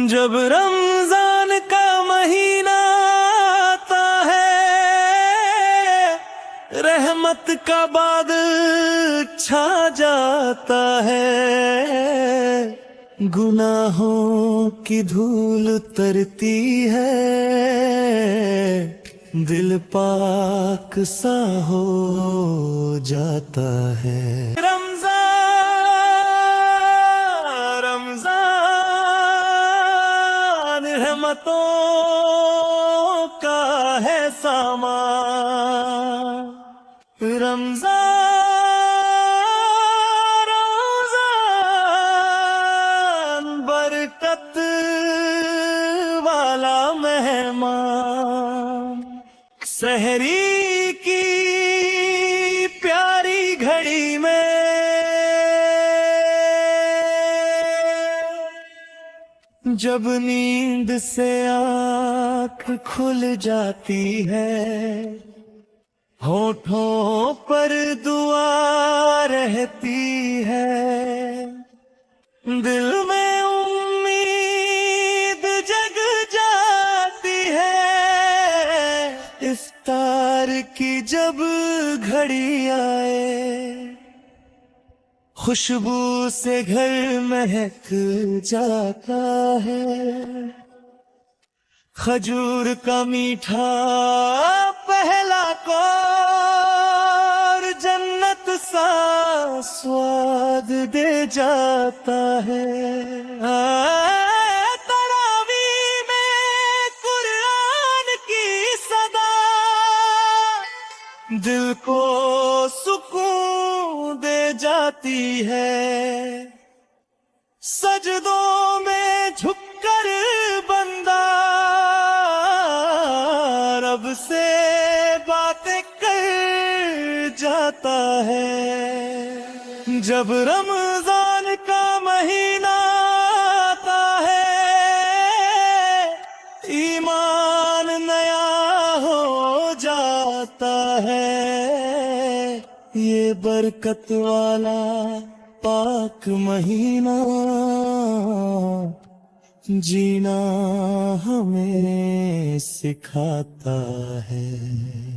जब रमजान का महीना आता है, रहमत का बादल छा जाता है। गुनाहों की धूल उतरती है, दिल पाक सा हो जाता है। रहमतों का है सामान। रमजान बरकत वाला मेहमान। सहरी की प्यारी घड़ी में जब नींद से आँख खुल जाती है, होठों पर दुआ रहती है, दिल में उम्मीद जग जाती है। इफ्तार की जब घड़ी आए, खुशबू से घर महक जाता है। खजूर का मीठा पहला कौर जन्नत सा स्वाद दे जाता है। तरावी में कुरान की सदा दिल को सुकून दे जाती है। सजदों में झुककर बंदा रब से बातें कर जाता है। जब रमजान का महीना आता है, ईमान नया हो जाता है। ये बरकत वाला पाक महीना जीना हमें सिखाता है।